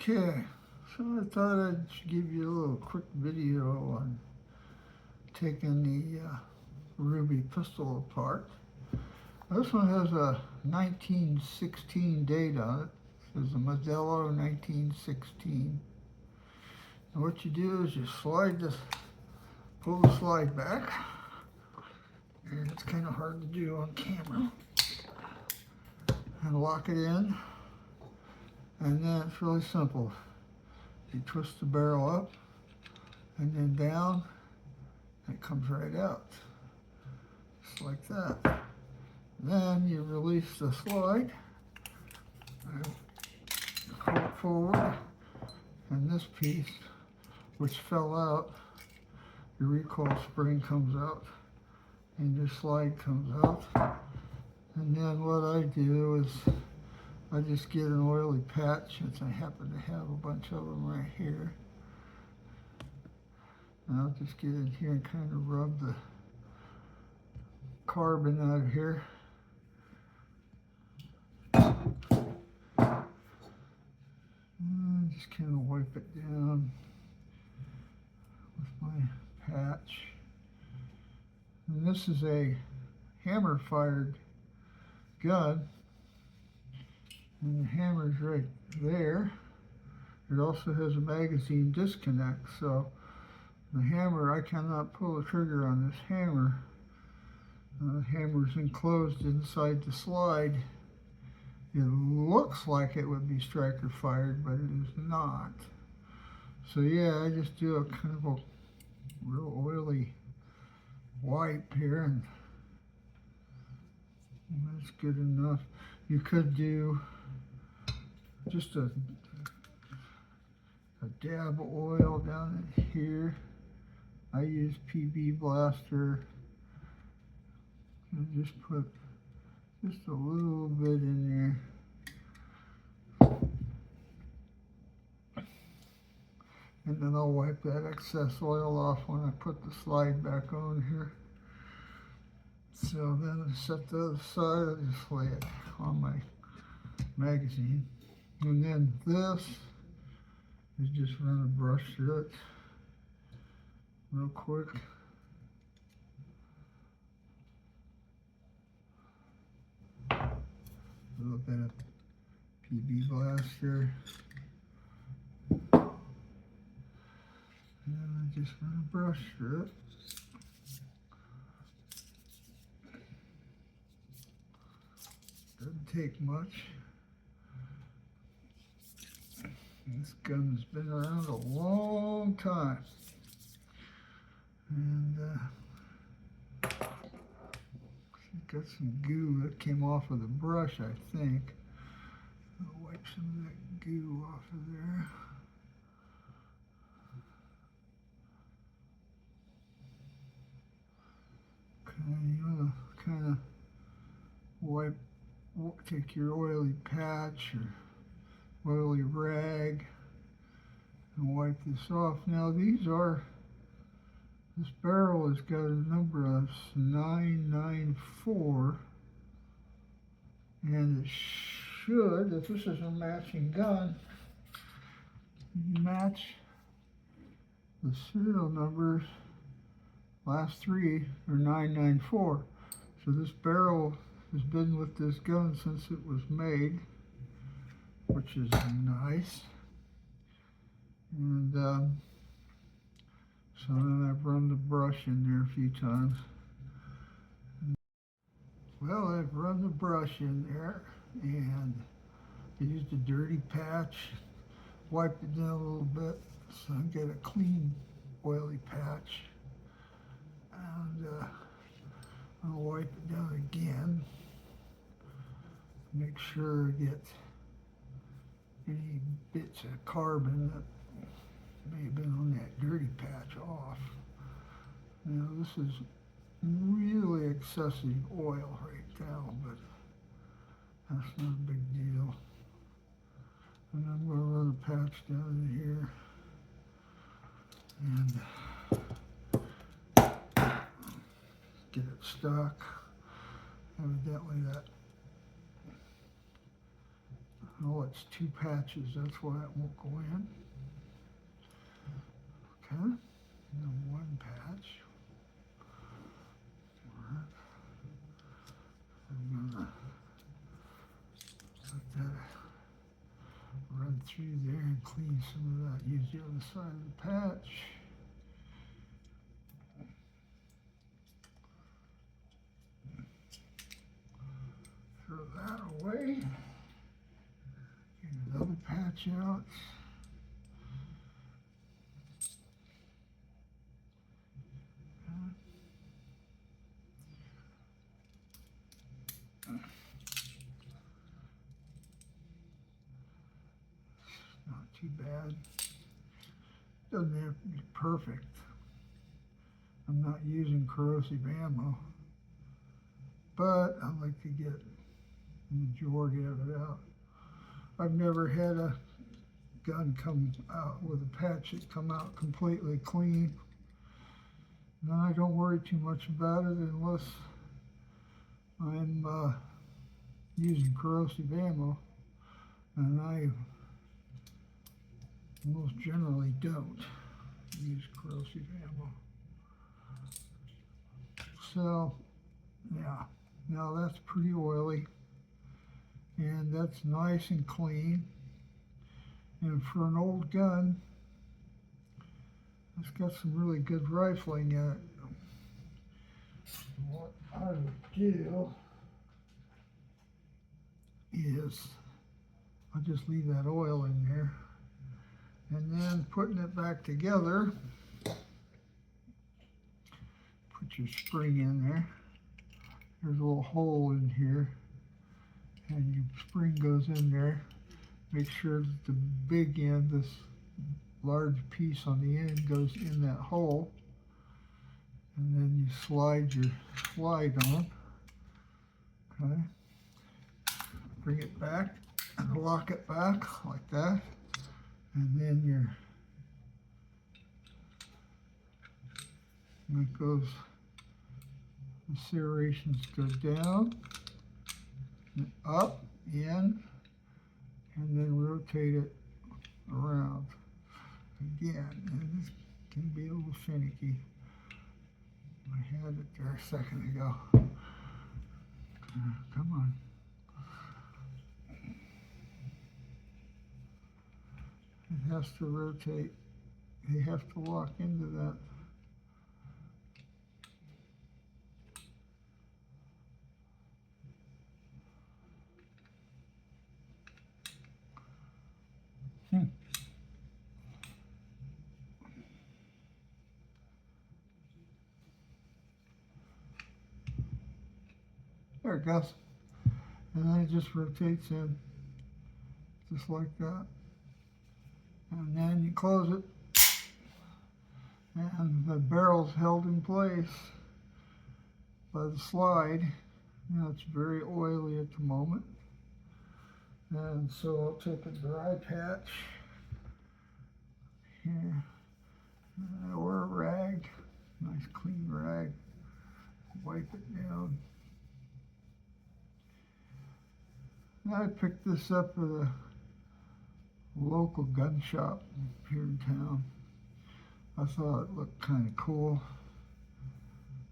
Okay, so I thought I'd give you a little quick video on taking the ruby pistol apart. This one has a 1916 date on it. It says a Modelo 1916. And what you do is you pull the slide back, and it's kind of hard to do on camera, and lock it in. And then it's really simple. You twist the barrel up and then down, and it comes right out. Just like that. Then you release the slide, and pull it forward, and this piece, which fell out, the recoil spring comes out, and your slide comes out. And then what I do is I just get an oily patch, since I happen to have a bunch of them right here. And I'll just get in here and kind of rub the carbon out of here. And just kind of wipe it down with my patch. And this is a hammer-fired gun. And the hammer's right there. It also has a magazine disconnect, so the hammer, I cannot pull the trigger on this hammer. The hammer's enclosed inside the slide. It looks like it would be striker fired, but it is not. So yeah, I just do a kind of a real oily wipe here, and that's good enough. You could do just a dab of oil down in here. I use PB Blaster, and just put just a little bit in there, and then I'll wipe that excess oil off when I put the slide back on here. So then I set the other side, I just lay it on my magazine. And then this is just run a brush through it real quick. A little bit of PB Blaster. And I just run a brush through it. Doesn't take much. This gun's been around a long time, and got some goo that came off of the brush, I think. I'll wipe some of that goo off of there. Okay, you want to kind of take your oily patch or oily rag and wipe this off. Now this barrel has got a number of 994, and it should, if this is a matching gun, match the serial numbers. Last three are 994. So this barrel has been with this gun since it was made, which is nice. And so then I've run the brush in there a few times. Well, I've run the brush in there and used a dirty patch, wiped it down a little bit so I get a clean, oily patch. And I'll wipe it down again, make sure I get any bits of carbon that may have been on that dirty patch off. Now this is really excessive oil right now, but that's not a big deal. And I'm going to run a patch down in here and get it stuck. Evidently that Oh, it's two patches, that's why it won't go in. Okay, and one patch. I'm gonna let that run through there and clean some of that. Use the other side of the patch. Throw that away. Get another patch out. Not too bad. Doesn't have to be perfect. I'm not using corrosive ammo, but I like to get the majority of it out. I've never had a gun come out with a patch that come out completely clean. And I don't worry too much about it unless I'm using corrosive ammo, and I most generally don't use corrosive ammo. So, yeah, now that's pretty oily, and that's nice and clean. And for an old gun, it's got some really good rifling in it. What I would do is I'll just leave that oil in there, and then putting it back together, put your spring in there. There's a little hole in here, and your spring goes in there. Make sure that the big end, this large piece on the end, goes in that hole, and then you slide your slide on. Okay, bring it back and lock it back like that, and then it goes, the serrations go down and up, in, and then rotate it around again. And this can be a little finicky. I had it there a second ago. Come on. It has to rotate. You have to lock into that. There it goes. And then it just rotates in, just like that. And then you close it, and the barrel's held in place by the slide. Now it's very oily at the moment. And so I'll take a dry patch here, or a rag, nice clean rag, wipe it down. I picked this up at a local gun shop here in town. I thought it looked kind of cool.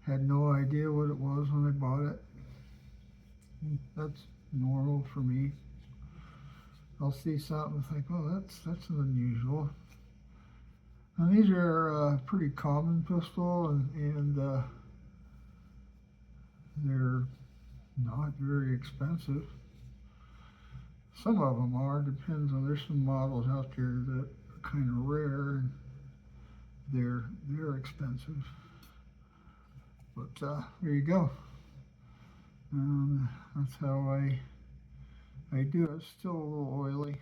Had no idea what it was when I bought it. That's normal for me. I'll see something and think, oh, that's unusual. And these are a pretty common pistol, and they're not very expensive. Some of them are, depends on, there's some models out there that are kind of rare, and they're expensive. But there you go. That's how I do it. It's still a little oily.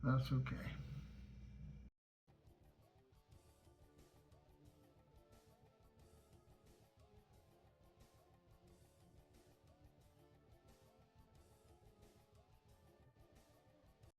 That's okay.